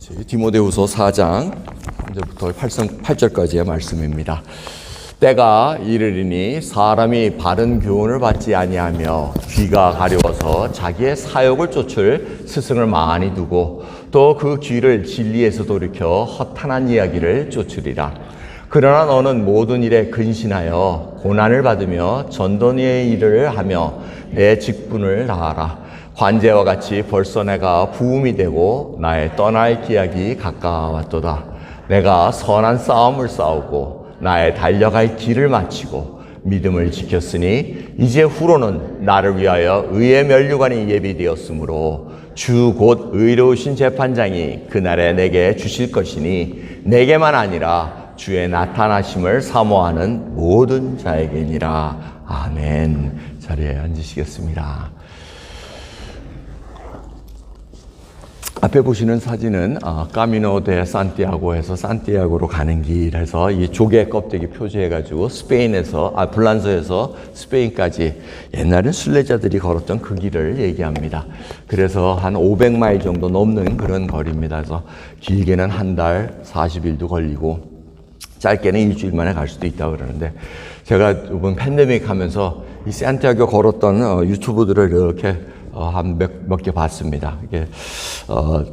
디모데후서 4장 3절부터 8절까지의 말씀입니다. 때가 이르리니 사람이 바른 교훈을 받지 아니하며 귀가 가려워서 자기의 사욕을 쫓을 스승을 많이 두고 또 그 귀를 진리에서 돌이켜 허탄한 이야기를 쫓으리라. 그러나 너는 모든 일에 근신하여 고난을 받으며 전도의 일을 하며 내 직분을 다하라. 관제와 같이 벌써 내가 부음이 되고 나의 떠날 기약이 가까웠도다. 내가 선한 싸움을 싸우고 나의 달려갈 길을 마치고 믿음을 지켰으니 이제 후로는 나를 위하여 의의 면류관이 예비되었으므로 주 곧 의로우신 재판장이 그날에 내게 주실 것이니 내게만 아니라 주의 나타나심을 사모하는 모든 자에게니라. 아멘. 자리에 앉으시겠습니다. 앞에 보시는 사진은 까미노 데 산티아고에서 산티아고로 가는 길에서 이 조개 껍데기 표시해가지고 불란서에서 스페인까지 옛날엔 순례자들이 걸었던 그 길을 얘기합니다. 그래서 한 500마일 정도 넘는 그런 거리입니다. 그래서 길게는 한 달 40일도 걸리고 짧게는 일주일 만에 갈 수도 있다고 그러는데 제가 이번 팬데믹 하면서 이 산티아고 걸었던 유튜브들을 이렇게 한 몇 개 봤습니다. 이게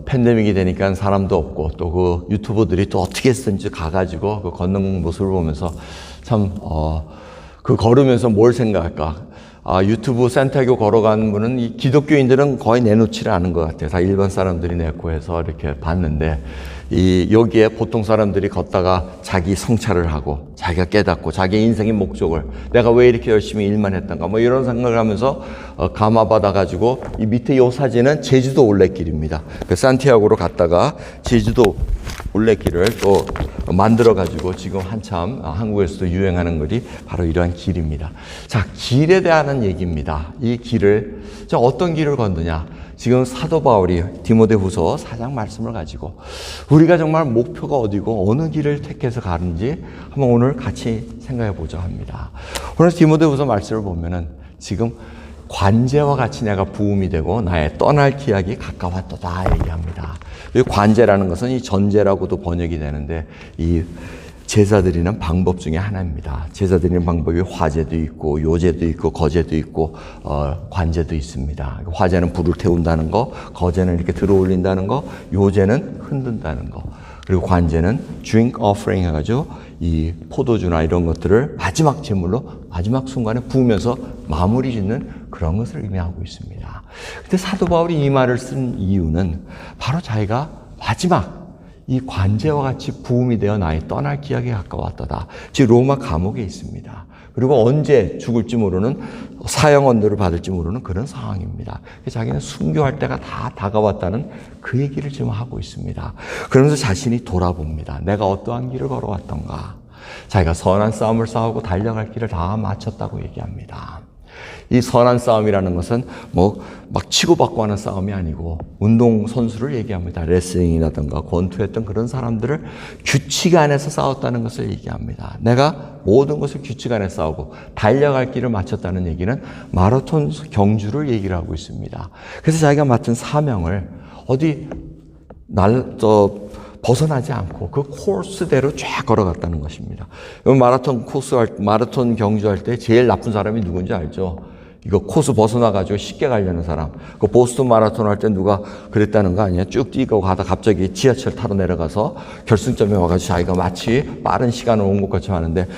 팬데믹이 되니까 사람도 없고 또 그 유튜버들이 또 어떻게 했는지 가가지고 그 걷는 모습을 보면서 참 그 걸으면서 뭘 생각할까? 유튜브 산티아고 걸어간 분은 이 기독교인들은 거의 내놓지를 않은 것 같아요. 다 일반 사람들이 내고 해서 이렇게 봤는데 여기에 보통 사람들이 걷다가 자기 성찰을 하고 자기가 깨닫고 자기 인생의 목적을 내가 왜 이렇게 열심히 일만 했던가 뭐 이런 생각을 하면서 감화받아 가지고 이 밑에 이 사진은 제주도 올레길입니다. 그 산티아고로 갔다가 제주도 올레길을 또 만들어 가지고 지금 한참 한국에서도 유행하는 것이 바로 이러한 길입니다. 자, 길에 대한 얘기입니다. 이 길을 어떤 길을 걷느냐? 지금 사도 바울이 디모데후서 4장 말씀을 가지고 우리가 정말 목표가 어디고 어느 길을 택해서 가는지 한번 오늘 같이 생각해 보자 합니다. 오늘 디모데후서 말씀을 보면은 지금 관제와 같이 내가 부음이 되고 나의 떠날 기약이 가까웠도다 얘기합니다. 이 관제라는 것은 이 전제라고도 번역이 되는데 이 제사 드리는 방법 중에 하나입니다. 제사 드리는 방법이 화제도 있고 요제도 있고 거제도 있고 관제도 있습니다. 화제는 불을 태운다는 거, 거제는 이렇게 들어 올린다는 거, 요제는 흔든다는 거, 그리고 관제는 drink offering 해가지고 이 포도주나 이런 것들을 마지막 제물로 마지막 순간에 부으면서 마무리 짓는 그런 것을 의미하고 있습니다. 근데 사도 바울이 이 말을 쓴 이유는 바로 자기가 마지막 이 관제와 같이 부음이 되어 나의 떠날 기약이 가까웠도다. 즉 로마 감옥에 있습니다. 그리고 언제 죽을지 모르는 사형 언도를 받을지 모르는 그런 상황입니다. 자기는 순교할 때가 다 다가왔다는 그 얘기를 지금 하고 있습니다. 그러면서 자신이 돌아봅니다. 내가 어떠한 길을 걸어왔던가. 자기가 선한 싸움을 싸우고 달려갈 길을 다 마쳤다고 얘기합니다. 이 선한 싸움이라는 것은 막 치고받고 하는 싸움이 아니고 운동 선수를 얘기합니다. 레슬링이라든가 권투했던 그런 사람들을 규칙 안에서 싸웠다는 것을 얘기합니다. 내가 모든 것을 규칙 안에 싸우고 달려갈 길을 마쳤다는 얘기는 마라톤 경주를 얘기를 하고 있습니다. 그래서 자기가 맡은 사명을 어디 벗어나지 않고 그 코스대로 쫙 걸어갔다는 것입니다. 마라톤 경주할 때 제일 나쁜 사람이 누군지 알죠? 이거 코스 벗어나가지고 쉽게 가려는 사람. 그 보스턴 마라톤 할 때 누가 그랬다는 거 아니에요? 쭉 뛰고 가다 갑자기 지하철 타러 내려가서 결승점에 와가지고 자기가 마치 빠른 시간을 온 것 같이 하는데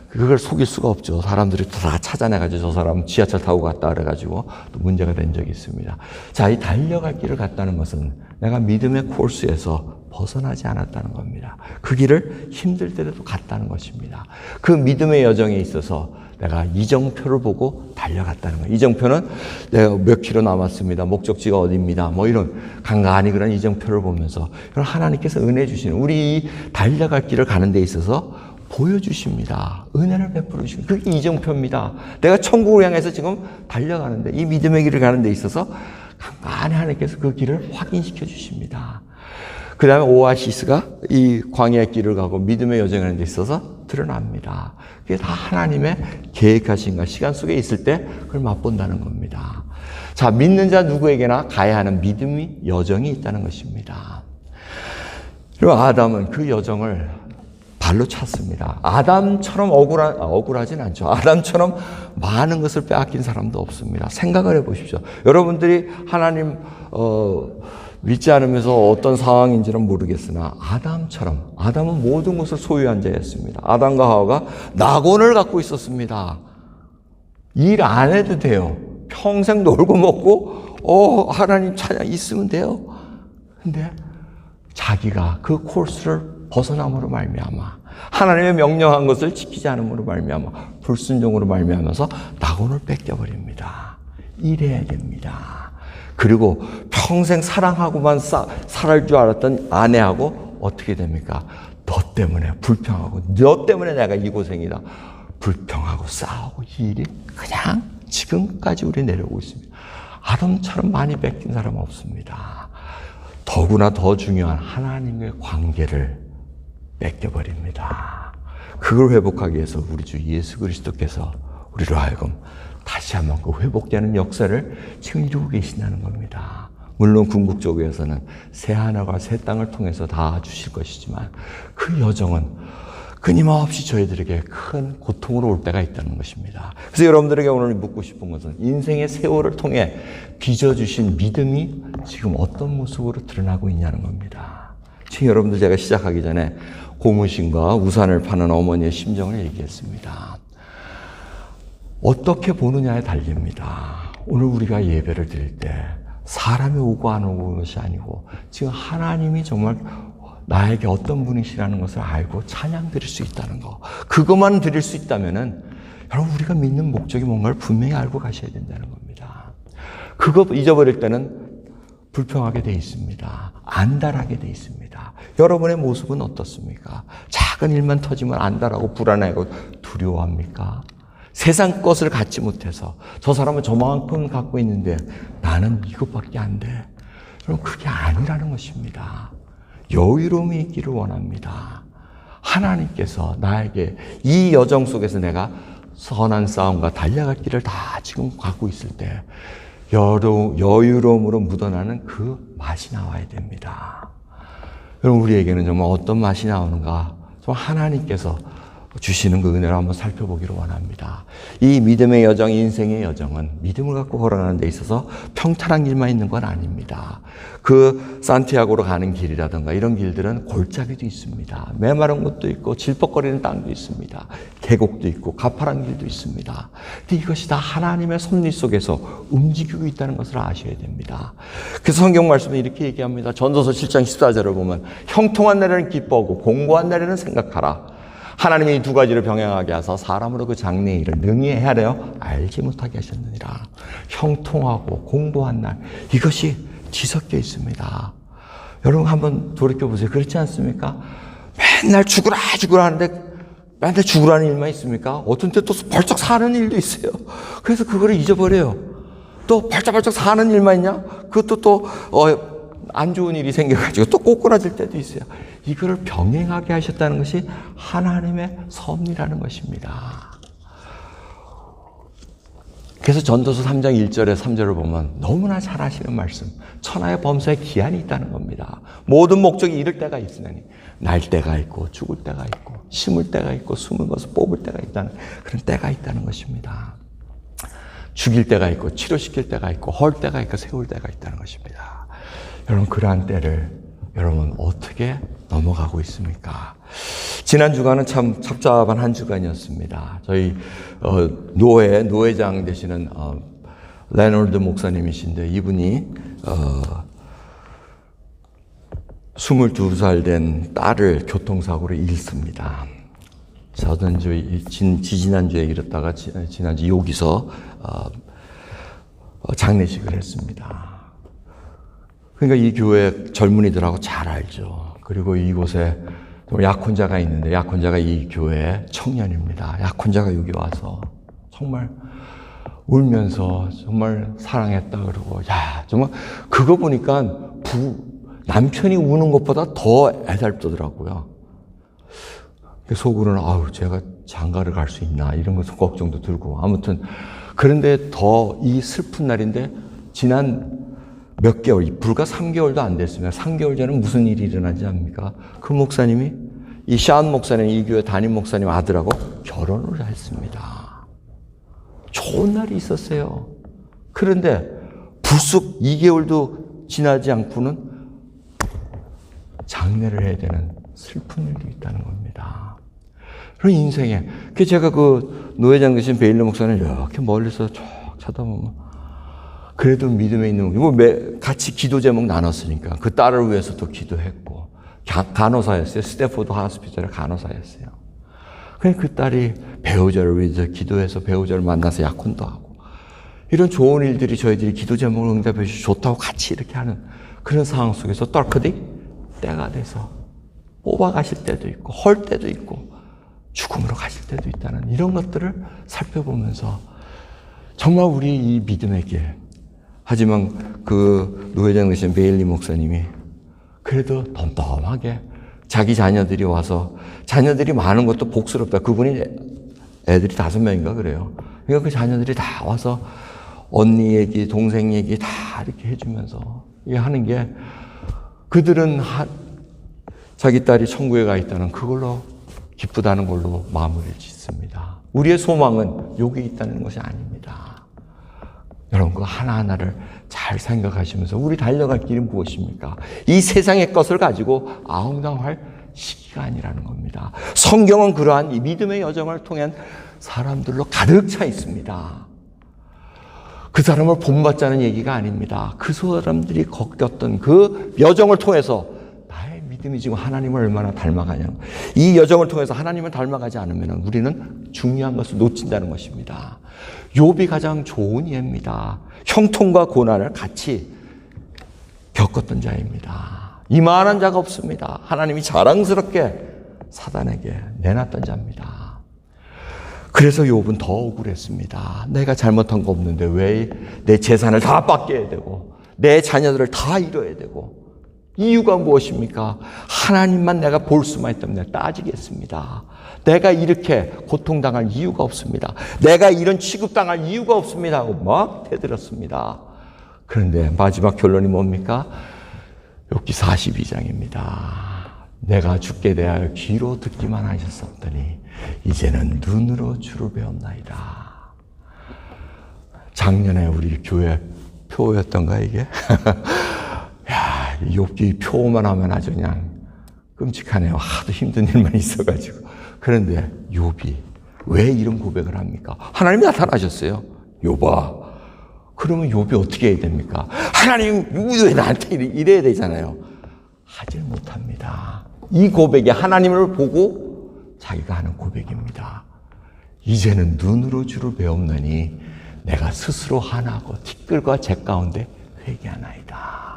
그걸 속일 수가 없죠. 사람들이 다 찾아내가지고 저 사람 지하철 타고 갔다 그래가지고 또 문제가 된 적이 있습니다. 자, 이 달려갈 길을 갔다는 것은 내가 믿음의 코스에서 벗어나지 않았다는 겁니다. 그 길을 힘들 때도 갔다는 것입니다. 그 믿음의 여정에 있어서 내가 이정표를 보고 달려갔다는 거예요. 이정표는 내가 몇 킬로 남았습니다. 목적지가 어디입니다. 이런 간간히 그런 이정표를 보면서 하나님께서 은혜 주시는 우리 이 달려갈 길을 가는 데 있어서 보여주십니다. 은혜를 베풀어 주시고 그게 이정표입니다. 내가 천국을 향해서 지금 달려가는데 이 믿음의 길을 가는 데 있어서 간간히 하나님께서 그 길을 확인시켜 주십니다. 그 다음에 오아시스가 이 광야의 길을 가고 믿음의 여정하는 데 있어서 드러납니다. 그게 다 하나님의 계획하신 것, 시간 속에 있을 때 그걸 맛본다는 겁니다. 자, 믿는 자 누구에게나 가야 하는 믿음의 여정이 있다는 것입니다. 그리고 아담은 그 여정을 발로 찼습니다. 아담처럼 억울하진 않죠. 아담처럼 많은 것을 빼앗긴 사람도 없습니다. 생각을 해보십시오. 여러분들이 하나님 믿지 않으면서 어떤 상황인지는 모르겠으나 아담은 모든 것을 소유한 자였습니다. 아담과 하와가 낙원을 갖고 있었습니다. 일 안 해도 돼요. 평생 놀고 먹고 하나님 찬양 있으면 돼요. 근데 자기가 그 코스를 벗어남으로 말미암아 하나님의 명령한 것을 지키지 않음으로 말미암아 불순종으로 말미암아서 낙원을 뺏겨버립니다. 일해야 됩니다. 그리고 평생 사랑하고만 살을 줄 알았던 아내하고 어떻게 됩니까? 너 때문에 불평하고 너 때문에 내가 이 고생이다. 불평하고 싸우고 이 일이 그냥 지금까지 우리 내려오고 있습니다. 아담처럼 많이 뺏긴 사람 없습니다. 더구나 더 중요한 하나님의 관계를 뺏겨버립니다. 그걸 회복하기 위해서 우리 주 예수 그리스도께서 우리로 하여금 다시 한번 그 회복되는 역사를 지금 이루고 계신다는 겁니다. 물론 궁극적으로서는 새 하늘과 새 땅을 통해서 다 주실 것이지만 그 여정은 끊임없이 저희들에게 큰 고통으로 올 때가 있다는 것입니다. 그래서 여러분들에게 오늘 묻고 싶은 것은 인생의 세월을 통해 빚어주신 믿음이 지금 어떤 모습으로 드러나고 있냐는 겁니다. 지금 여러분들 제가 시작하기 전에 고무신과 우산을 파는 어머니의 심정을 얘기했습니다. 어떻게 보느냐에 달립니다. 오늘 우리가 예배를 드릴 때 사람이 오고 안 오고 것이 아니고 지금 하나님이 정말 나에게 어떤 분이시라는 것을 알고 찬양 드릴 수 있다는 거. 그것만 드릴 수 있다면은 여러분 우리가 믿는 목적이 뭔가를 분명히 알고 가셔야 된다는 겁니다. 그거 잊어버릴 때는 불평하게 돼 있습니다. 안달하게 돼 있습니다. 여러분의 모습은 어떻습니까? 작은 일만 터지면 안달하고 불안해하고 두려워합니까? 세상 것을 갖지 못해서 저 사람은 저만큼 갖고 있는데 나는 이것밖에 안 돼. 여러분 그게 아니라는 것입니다. 여유로움이 있기를 원합니다. 하나님께서 나에게 이 여정 속에서 내가 선한 싸움과 달려갈 길을 다 지금 갖고 있을 때 여유로움으로 묻어나는 그 맛이 나와야 됩니다. 여러분 우리에게는 정말 어떤 맛이 나오는가 정말 하나님께서 주시는 그 은혜를 한번 살펴보기를 원합니다. 이 믿음의 여정, 인생의 여정은 믿음을 갖고 걸어가는 데 있어서 평탄한 길만 있는 건 아닙니다. 그 산티아고로 가는 길이라든가 이런 길들은 골짜기도 있습니다. 메마른 곳도 있고 질퍽거리는 땅도 있습니다. 계곡도 있고 가파른 길도 있습니다. 근데 이것이 다 하나님의 섭리 속에서 움직이고 있다는 것을 아셔야 됩니다. 그래서 성경 말씀은 이렇게 얘기합니다. 전도서 7장 14절을 보면 형통한 날에는 기뻐하고 공고한 날에는 생각하라. 하나님이 이 두 가지를 병행하게 하사 사람으로 그 장래의 일을 능히 헤아려 알지 못하게 하셨느니라. 형통하고 공고한 날 이것이 뒤섞여 있습니다. 여러분 한번 돌이켜보세요. 그렇지 않습니까? 맨날 죽으라 하는데 맨날 죽으라는 일만 있습니까? 어떤 때 또 벌쩍 사는 일도 있어요. 그래서 그거를 잊어버려요. 또 벌쩍벌쩍 사는 일만 있냐? 그것도 또 안 좋은 일이 생겨가지고 또 꼬꾸라질 때도 있어요. 이거를 병행하게 하셨다는 것이 하나님의 섭리라는 것입니다. 그래서 전도서 3장 1절에 3절을 보면 너무나 잘 아시는 말씀. 천하의 범사에 기한이 있다는 겁니다. 모든 목적이 이를 때가 있으니 날 때가 있고 죽을 때가 있고 심을 때가 있고 숨은 것을 뽑을 때가 있다는 그런 때가 있다는 것입니다. 죽일 때가 있고 치료시킬 때가 있고 헐 때가 있고 세울 때가 있다는 것입니다. 여러분 그러한 때를 여러분 어떻게 넘어가고 있습니까? 지난 주간은 참 찹찹한 한 주간이었습니다. 저희 노회장 되시는 레놀드 목사님이신데 이분이 22살 된 딸을 교통사고로 잃습니다. 지난주에 이랬다가 지난주 여기서 장례식을 했습니다. 그러니까 이 교회 젊은이들하고 잘 알죠. 그리고 이곳에 약혼자가 있는데 약혼자가 이 교회 청년입니다. 약혼자가 여기 와서 정말 울면서 정말 사랑했다 그러고 야 정말 그거 보니까 남편이 우는 것보다 더 애달프더라고요. 속으로는 아우 제가 장가를 갈 수 있나 이런 것도 걱정도 들고 아무튼 그런데 더 이 슬픈 날인데 지난 몇 개월, 불과 3개월도 안 됐습니다. 3개월 전에 무슨 일이 일어나지 않습니까? 그 목사님이 이 샤운 목사님, 이 교회 담임 목사님 아들하고 결혼을 했습니다. 좋은 날이 있었어요. 그런데 불쑥 2개월도 지나지 않고는 장례를 해야 되는 슬픈 일이 있다는 겁니다. 그런 인생에, 제가 그 노회장 되신 베일러 목사님 이렇게 멀리서 쭉 쳐다보면 그래도 믿음에 있는, 같이 기도 제목 나눴으니까 그 딸을 위해서도 기도했고, 간호사였어요. 스태포드 하스피털의 간호사였어요. 그 딸이 배우자를 위해서 기도해서 배우자를 만나서 약혼도 하고, 이런 좋은 일들이 저희들이 기도 제목을 응답해 주셔서 좋다고 같이 이렇게 하는 그런 상황 속에서 떨커디 때가 돼서 뽑아가실 때도 있고, 헐 때도 있고, 죽음으로 가실 때도 있다는 이런 것들을 살펴보면서 정말 우리 이 믿음에게, 하지만 그 노회장 되신 베일리 목사님이 그래도 덤덤하게 자기 자녀들이 와서, 자녀들이 많은 것도 복스럽다. 그분이 애들이 5명인가 그래요. 그러니까 그 자녀들이 다 와서 언니 얘기, 동생 얘기 다 이렇게 해주면서 이게 하는 게, 그들은 자기 딸이 천국에 가 있다는 그걸로 기쁘다는 걸로 마무리를 짓습니다. 우리의 소망은 여기 있다는 것이 아닙니다. 여러분, 그 하나하나를 잘 생각하시면서 우리 달려갈 길은 무엇입니까? 이 세상의 것을 가지고 아웅다웅할 시기가 아니라는 겁니다. 성경은 그러한 이 믿음의 여정을 통한 사람들로 가득 차 있습니다. 그 사람을 본받자는 얘기가 아닙니다. 그 사람들이 겪었던 그 여정을 통해서 나의 믿음이 지금 하나님을 얼마나 닮아가냐는, 이 여정을 통해서 하나님을 닮아가지 않으면 우리는 중요한 것을 놓친다는 것입니다. 욥이 가장 좋은 예입니다. 형통과 고난을 같이 겪었던 자입니다. 이만한 자가 없습니다. 하나님이 자랑스럽게 사단에게 내놨던 자입니다. 그래서 욥은 더 억울했습니다. 내가 잘못한 거 없는데 왜 내 재산을 다 뺏겨야 되고 내 자녀들을 다 잃어야 되고, 이유가 무엇입니까? 하나님만 내가 볼 수만 있다면 내가 따지겠습니다. 내가 이렇게 고통당할 이유가 없습니다. 내가 이런 취급당할 이유가 없습니다 하고 막 대들었습니다. 그런데 마지막 결론이 뭡니까? 욥기 42장입니다. 내가 죽게 대하여 귀로 듣기만 하셨었더니 이제는 눈으로 주를 배웠나이다. 작년에 우리 교회 표였던가 이게? 야, 욥기 표만 하면 아주 그냥 끔찍하네요. 하도 힘든 일만 있어가지고. 그런데 욥이 왜 이런 고백을 합니까? 하나님이 나타나셨어요. 욥아. 그러면 욥이 어떻게 해야 됩니까? 하나님 왜 나한테 이래야 되잖아요. 하질 못합니다. 이 고백이 하나님을 보고 자기가 하는 고백입니다. 이제는 눈으로 주를 배웠느니 내가 스스로 하나고 티끌과 재 가운데 회개하나이다.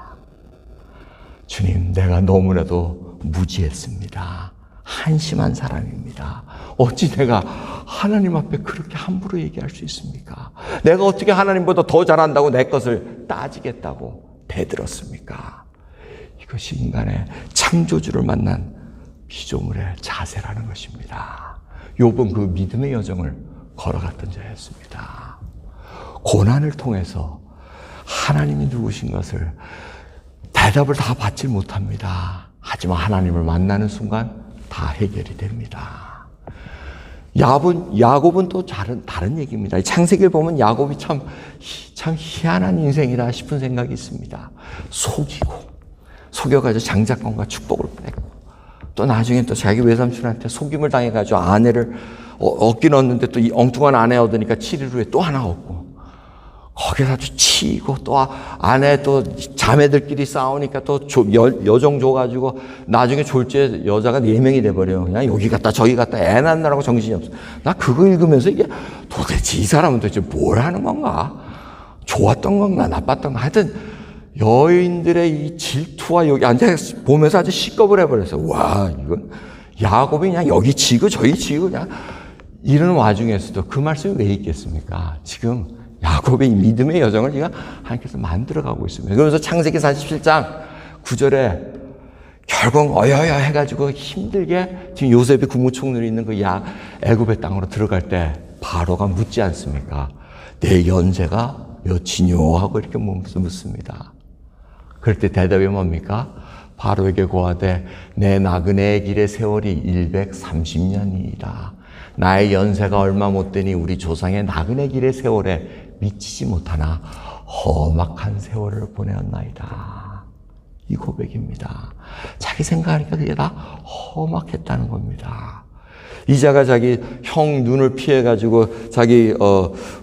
주님, 내가 너무나도 무지했습니다. 한심한 사람입니다. 어찌 내가 하나님 앞에 그렇게 함부로 얘기할 수 있습니까? 내가 어떻게 하나님보다 더 잘한다고 내 것을 따지겠다고 대들었습니까? 이것이 인간의 창조주를 만난 피조물의 자세라는 것입니다. 욥은 그 믿음의 여정을 걸어갔던 자였습니다. 고난을 통해서 하나님이 누구신 것을 대답을 다 받지 못합니다. 하지만 하나님을 만나는 순간 다 해결이 됩니다. 야곱은 또 다른 얘기입니다. 창세기를 보면 야곱이 참 희한한 인생이다 싶은 생각이 있습니다. 속여가지고 장자권과 축복을 뺏고, 또 나중에 또 자기 외삼촌한테 속임을 당해가지고 아내를 얻긴 얻는데 또 이 엉뚱한 아내 얻으니까 7일 후에 또 하나 얻고, 거기서 아주 치이고, 또 아내 또 자매들끼리 싸우니까 또 여정 줘가지고 나중에 졸지에 여자가 4명이 돼버려요. 그냥 여기 갔다 저기 갔다 애 낳느라고 정신이 없어. 나 그거 읽으면서 이게 도대체 이 사람은 도대체 뭘 하는 건가? 좋았던 건가? 나빴던 건가? 하여튼 여인들의 이 질투와 여기 앉아 보면서 아주 시겁을 해버렸어요. 와, 이건 야곱이 그냥 여기 지고 저기 지고 그냥 이런 와중에서도 그 말씀이 왜 있겠습니까? 지금 야곱의 믿음의 여정을 하나님께서 만들어가고 있습니다. 그러면서 창세기 47장 9절에 결국 어여여 해가지고 힘들게 지금 요셉이 국무총리로 있는 그 애굽의 땅으로 들어갈 때 바로가 묻지 않습니까? 내 연세가 몇이뇨 하고 이렇게 묻습니다. 그럴 때 대답이 뭡니까? 바로에게 고하되 내 나그네의 길의 세월이 130년이니라. 나의 연세가 얼마 못 되니 우리 조상의 나그네 길의 세월에 미치지 못하나 험악한 세월을 보내었나이다. 이 고백입니다. 자기 생각하니까 그게 다 험악했다는 겁니다. 이자가 자기 형 눈을 피해가지고 자기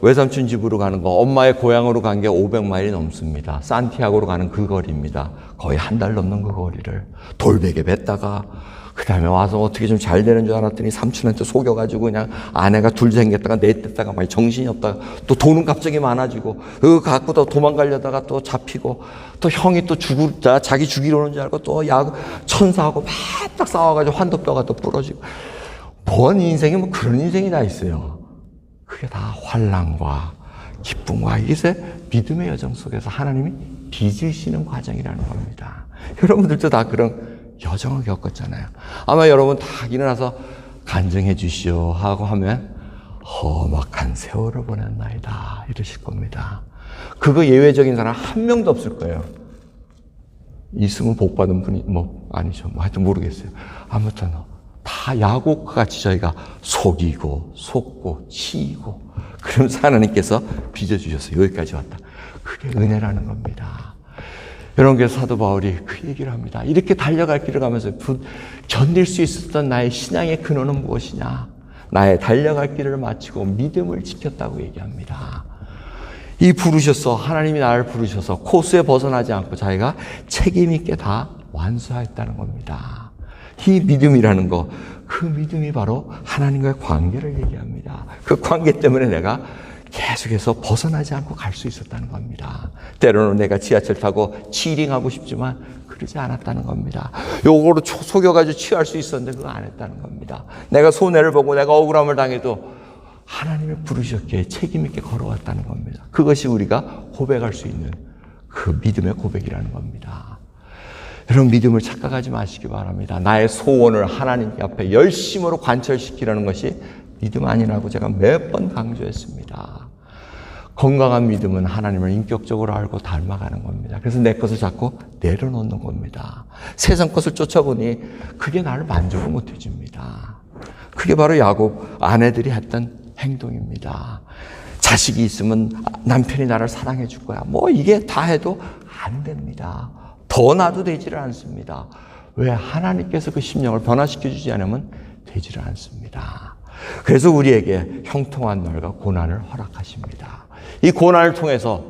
외삼촌 집으로 가는 거, 엄마의 고향으로 간 게 500마일이 넘습니다. 산티아고로 가는 그 거리입니다. 거의 한 달 넘는 그 거리를 돌베개 뱉다가 그 다음에 와서 어떻게 좀 잘 되는 줄 알았더니 삼촌한테 속여가지고 그냥 아내가 둘 생겼다가 넷됐다가 막 정신이 없다가 또 돈은 갑자기 많아지고 그거 갖고 또 도망가려다가 또 잡히고 또 형이 또 자기 죽이러 오는 줄 알고 또 천사하고 막 싸워가지고 환도뼈가 또 부러지고 뭔 인생이 뭐 그런 인생이 다 있어요. 그게 다 환난과 기쁨과 이게 믿음의 여정 속에서 하나님이 빚으시는 과정이라는 겁니다. 여러분들도 다 그런 여정을 겪었잖아요. 아마 여러분 다 일어나서 간증해 주시오 하고 하면 험악한 세월을 보냈나이다 이러실 겁니다. 그거 예외적인 사람 한 명도 없을 거예요. 있으면 복 받은 분이 아니죠. 하여튼 모르겠어요. 아무튼 다 야곱과 같이 저희가 속이고 속고 치이고 그러면서 하나님께서 빚어주셨어요. 여기까지 왔다. 그게 은혜라는 겁니다. 여러분께서 사도 바울이 그 얘기를 합니다. 이렇게 달려갈 길을 가면서 견딜 수 있었던 나의 신앙의 근원은 무엇이냐? 나의 달려갈 길을 마치고 믿음을 지켰다고 얘기합니다. 하나님이 나를 부르셔서 코스에 벗어나지 않고 자기가 책임 있게 다 완수하였다는 겁니다. 이 믿음이라는 거, 그 믿음이 바로 하나님과의 관계를 얘기합니다. 그 관계 때문에 내가 계속해서 벗어나지 않고 갈 수 있었다는 겁니다. 때로는 내가 지하철 타고 치링하고 싶지만 그러지 않았다는 겁니다. 요거로 속여가지고 취할 수 있었는데 그거 안 했다는 겁니다. 내가 손해를 보고 내가 억울함을 당해도 하나님이 부르셨기에 책임 있게 걸어왔다는 겁니다. 그것이 우리가 고백할 수 있는 그 믿음의 고백이라는 겁니다. 여러분 믿음을 착각하지 마시기 바랍니다. 나의 소원을 하나님 앞에 열심으로 관철시키라는 것이 믿음 아니라고 제가 몇 번 강조했습니다. 건강한 믿음은 하나님을 인격적으로 알고 닮아가는 겁니다. 그래서 내 것을 자꾸 내려놓는 겁니다. 세상 것을 쫓아보니 그게 나를 만족을 못 해줍니다. 그게 바로 야곱 아내들이 했던 행동입니다. 자식이 있으면 남편이 나를 사랑해 줄 거야. 이게 다 해도 안 됩니다. 더 나도 되지를 않습니다. 왜? 하나님께서 그 심령을 변화시켜 주지 않으면 되지를 않습니다. 그래서 우리에게 형통한 날과 고난을 허락하십니다. 이 고난을 통해서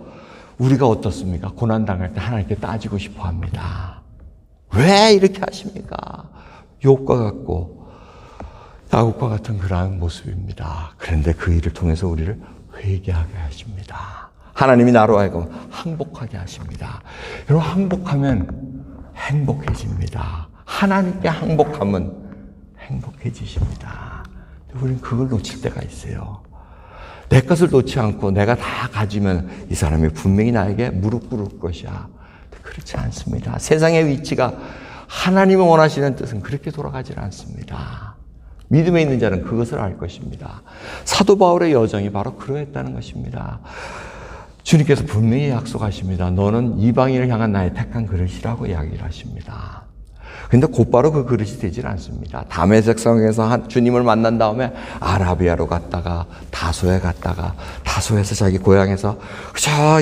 우리가 어떻습니까? 고난 당할 때 하나님께 따지고 싶어 합니다. 왜 이렇게 하십니까? 욥과 같고 야곱과 같은 그러한 모습입니다. 그런데 그 일을 통해서 우리를 회개하게 하십니다. 하나님이 나로 하여금 항복하게 하십니다. 여러분 항복하면 행복해집니다. 하나님께 항복하면 행복해지십니다. 우리는 그걸 놓칠 때가 있어요. 내 것을 놓지 않고 내가 다 가지면 이 사람이 분명히 나에게 무릎 꿇을 것이야. 그렇지 않습니다. 세상의 위치가 하나님이 원하시는 뜻은 그렇게 돌아가지 않습니다. 믿음에 있는 자는 그것을 알 것입니다. 사도 바울의 여정이 바로 그러했다는 것입니다. 주님께서 분명히 약속하십니다. 너는 이방인을 향한 나의 택한 그릇이라고 이야기를 하십니다. 그런데 곧바로 그 그릇이 되질 않습니다. 다메섹 성에서 주님을 만난 다음에 아라비아로 갔다가 다소에 갔다가 다소에서 자기 고향에서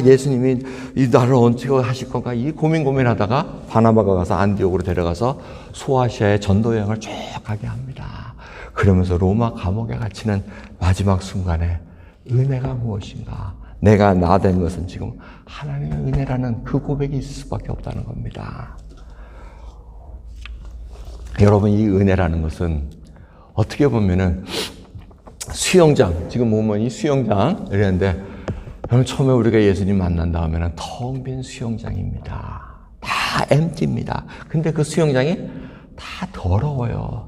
예수님이 이 나를 어떻게 하실 건가 이 고민하다가 바나바가 가서 안디옥으로 데려가서 소아시아의 전도 여행을 쭉 가게 합니다. 그러면서 로마 감옥에 갇히는 마지막 순간에 은혜가 무엇인가? 내가 나 된 것은 지금 하나님의 은혜라는 그 고백이 있을 수밖에 없다는 겁니다. 여러분 이 은혜라는 것은 어떻게 보면은 수영장, 지금 보면 이 수영장 이랬는데 여러분 처음에 우리가 예수님 만난 다음에는 텅 빈 수영장입니다. 다 empty입니다. 근데 그 수영장이 다 더러워요.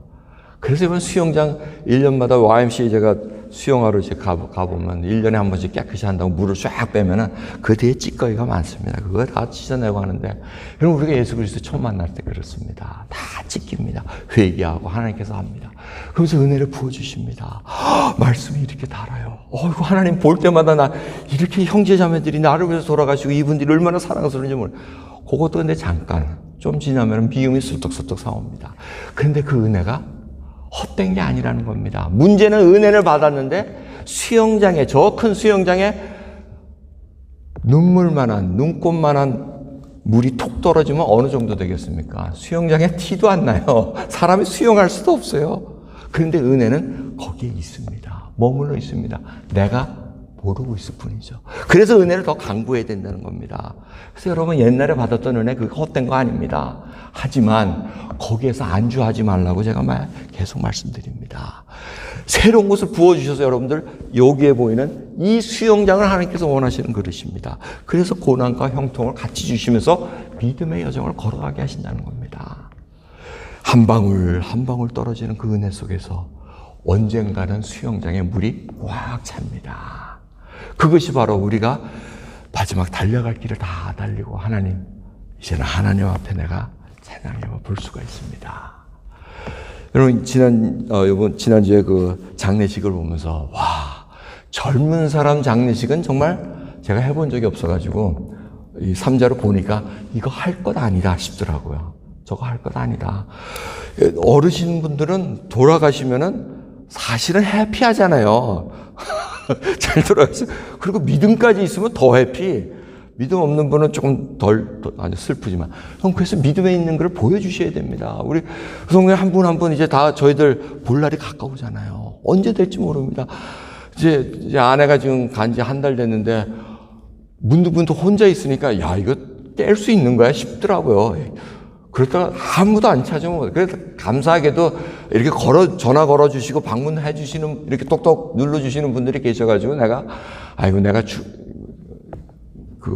그래서 이번 수영장 1년마다 YMCA 제가 수영하러 이제 가보면 1년에 한 번씩 깨끗이 한다고 물을 쫙 빼면은 그 뒤에 찌꺼기가 많습니다. 그거 다 찢어내고 하는데 여러분 우리가 예수 그리스도 처음 만날 때 그렇습니다. 다 찢깁니다. 회개하고 하나님께서 합니다. 그러면서 은혜를 부어주십니다. 말씀이 이렇게 달아요. 어이구, 하나님 볼 때마다 나 이렇게 형제 자매들이 나를 위해서 돌아가시고 이분들이 얼마나 사랑스러운지 몰라. 그것도 근데 잠깐 좀 지나면 미움이 슬떡슬떡 사옵니다. 그런데 그 은혜가 헛된 게 아니라는 겁니다. 문제는 은혜를 받았는데 수영장에, 저 큰 수영장에 눈물만한, 눈꽃만한 물이 톡 떨어지면 어느 정도 되겠습니까? 수영장에 티도 안 나요. 사람이 수영할 수도 없어요. 그런데 은혜는 거기에 있습니다. 머물러 있습니다. 내가 모르고 있을 뿐이죠. 그래서 은혜를 더 강구해야 된다는 겁니다. 그래서 여러분, 옛날에 받았던 은혜 그게 헛된 거 아닙니다. 하지만 거기에서 안주하지 말라고 제가 계속 말씀드립니다. 새로운 것을 부어주셔서 여러분들 여기에 보이는 이 수영장을 하나님께서 원하시는 그릇입니다. 그래서 고난과 형통을 같이 주시면서 믿음의 여정을 걸어가게 하신다는 겁니다. 한 방울 한 방울 떨어지는 그 은혜 속에서 언젠가는 수영장에 물이 꽉 찹니다. 그것이 바로 우리가 마지막 달려갈 길을 다 달리고 하나님, 이제는 하나님 앞에 내가 찬양해 볼 수가 있습니다. 여러분, 지난주에 그 장례식을 보면서, 와, 젊은 사람 장례식은 정말 제가 해본 적이 없어가지고, 이 3자로 보니까 이거 할 것 아니다 싶더라고요. 저거 할 것 아니다. 어르신 분들은 돌아가시면은 사실은 해피하잖아요. 잘 돌아가시면. 그리고 믿음까지 있으면 더 해피. 믿음 없는 분은 조금 아주 슬프지만. 그래서 믿음에 있는 걸 보여주셔야 됩니다. 우리 성도님 한 분 한 분 이제 다 저희들 볼 날이 가까우잖아요. 언제 될지 모릅니다. 이제 아내가 지금 간 지 한 달 됐는데, 문득문득 혼자 있으니까, 야, 이거 깰 수 있는 거야 싶더라고요. 그러다가 아무도 안 찾으면, 그래서 감사하게도 이렇게 전화 걸어주시고 방문해 주시는, 이렇게 똑똑 눌러주시는 분들이 계셔가지고 내가, 아이고, 내가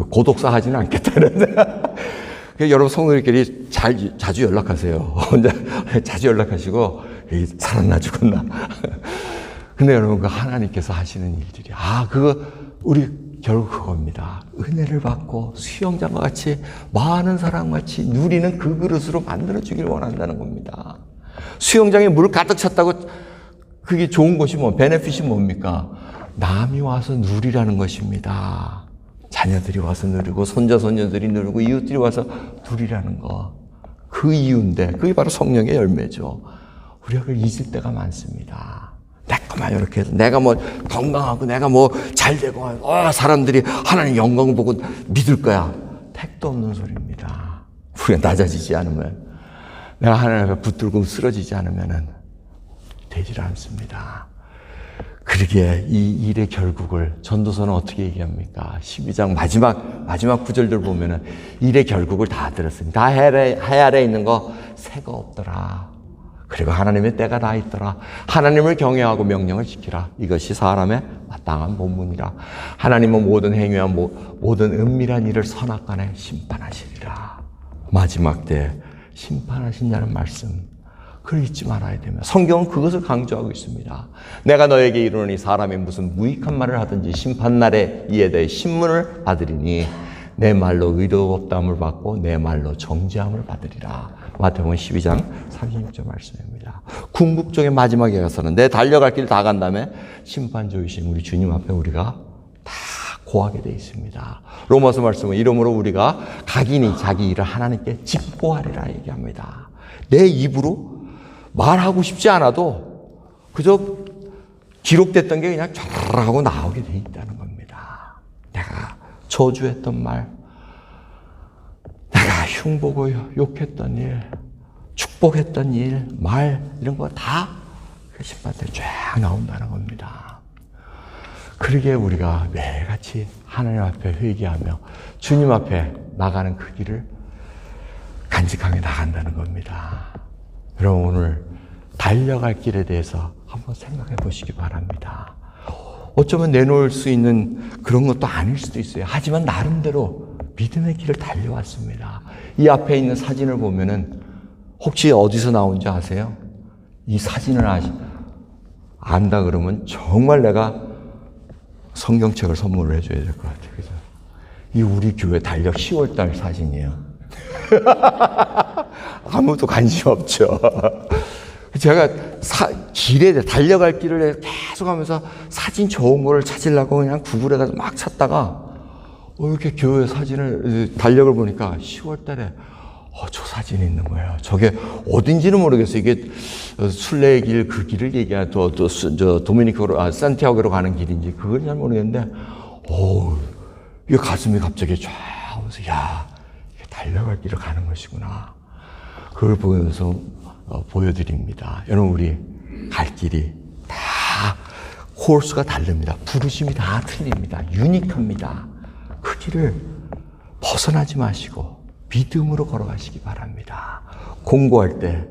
고독사 하지는 않겠다는. 여러분 성도들끼리 자주 연락하세요. 혼자 자주 연락하시고, 살았나 죽었나. 근데 여러분, 그 하나님께서 하시는 일들이, 우리 결국 그겁니다. 은혜를 받고 수영장과 같이 많은 사람과 같이 누리는 그 그릇으로 만들어주길 원한다는 겁니다. 수영장에 물 가득 찼다고 그게 좋은 것이 베네핏이 뭡니까? 남이 와서 누리라는 것입니다. 자녀들이 와서 누리고 손자손녀들이 누리고 이웃들이 와서 누리라는 거. 그 이유인데 그게 바로 성령의 열매죠. 우리가 그걸 잊을 때가 많습니다. 내가만 이렇게 해서 내가 건강하고 내가 잘 되고 사람들이 하나님 영광 보고 믿을 거야. 택도 없는 소리입니다. 우리가 낮아지지 않으면, 내가 하나님 앞에 붙들고 쓰러지지 않으면 되질 않습니다. 그러기에 이 일의 결국을 전도서는 어떻게 얘기합니까? 12장 마지막 구절들 보면은 일의 결국을 다 들었습니다. 다 해 아래 있는 거 새가 없더라. 그리고 하나님의 때가 다 있더라. 하나님을 경외하고 명령을 지키라. 이것이 사람의 마땅한 본분이라. 하나님은 모든 행위와 모든 은밀한 일을 선악간에 심판하시리라. 마지막 때 심판하신다는 말씀, 그걸 잊지 말아야 됩니다. 성경은 그것을 강조하고 있습니다. 내가 너에게 이르노니 사람이 무슨 무익한 말을 하든지 심판날에 이에 대해 신문을 받으리니 내 말로 의롭다함을 받고 내 말로 정죄함을 받으리라. 마태복음 12장 36절 말씀입니다. 궁극적인 마지막에 가서는 내 달려갈 길 다 간 다음에 심판 조이신 우리 주님 앞에 우리가 다 고하게 되어 있습니다. 로마서 말씀은 이러므로 우리가 각인이 자기 일을 하나님께 직보하리라 얘기합니다. 내 입으로 말하고 싶지 않아도 그저 기록됐던 게 그냥 촤르르 하고 나오게 되어 있다는 겁니다. 내가 저주했던 말, 내가 흉보고 욕했던 일, 축복했던 일, 말, 이런 거 다 심판대 쫙 나온다는 겁니다. 그러기에 우리가 매일같이 하나님 앞에 회개하며 주님 앞에 나가는 그 길을 간직하게 나간다는 겁니다. 여러분, 오늘 달려갈 길에 대해서 한번 생각해 보시기 바랍니다. 어쩌면 내놓을 수 있는 그런 것도 아닐 수도 있어요. 하지만 나름대로 믿음의 길을 달려왔습니다. 이 앞에 있는 사진을 보면은 혹시 어디서 나온지 아세요? 이 사진을 안다 그러면 정말 내가 성경책을 선물을 해줘야 될 것 같아요. 그죠? 이 우리 교회 달력 10월달 사진이에요. 아무도 관심 없죠. 제가 길에 달려갈 길을 계속 하면서 사진 좋은 거를 찾으려고 그냥 구글에 가서 막 찾다가 이렇게 교회 사진을 달력을 보니까 10월 달에 저 사진이 있는 거예요. 저게 어딘지는 모르겠어요. 이게 순례의 길, 그 길을 얘기하는 도미니코로, 산티아고로 가는 길인지 그건 잘 모르겠는데, 이게 가슴이 갑자기 쫙 하면서, 야, 이게 달려갈 길을 가는 것이구나. 그걸 보면서 보여드립니다. 여러분, 우리 갈 길이 다 코스가 다릅니다. 부르심이 다 틀립니다. 유니크합니다. 그 길을 벗어나지 마시고 믿음으로 걸어가시기 바랍니다. 공부할 때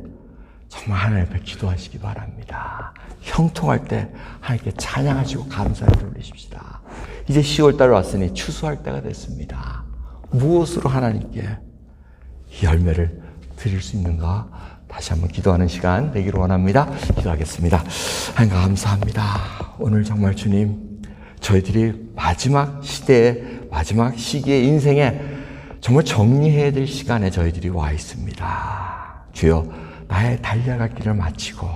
정말 하나님 앞에 기도하시기 바랍니다. 형통할 때 하나님께 찬양하시고 감사를 돌리십시다. 이제 10월달 왔으니 추수할 때가 됐습니다. 무엇으로 하나님께 이 열매를 드릴 수 있는가? 다시 한번 기도하는 시간 되기를 원합니다. 기도하겠습니다. 하나님 감사합니다. 오늘 정말 주님, 저희들이 마지막 시대에, 마지막 시기의 인생에 정말 정리해야 될 시간에 저희들이 와 있습니다. 주여, 나의 달려갈 길을 마치고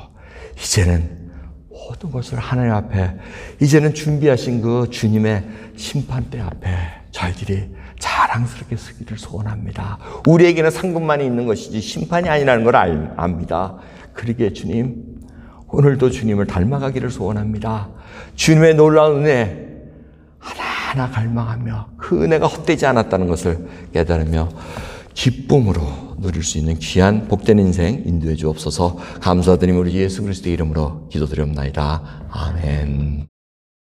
이제는 모든 것을 하나님 앞에, 이제는 준비하신 그 주님의 심판대 앞에 저희들이 자랑스럽게 서기를 소원합니다. 우리에게는 상급만이 있는 것이지 심판이 아니라는 걸 압니다. 그러기에 주님, 오늘도 주님을 닮아가기를 소원합니다. 주님의 놀라운 은혜 하나하나 갈망하며 그 은혜가 헛되지 않았다는 것을 깨달으며 기쁨으로 누릴 수 있는 귀한 복된 인생 인도해 주옵소서. 감사드리며 우리 예수 그리스도의 이름으로 기도드리옵나이다. 아멘.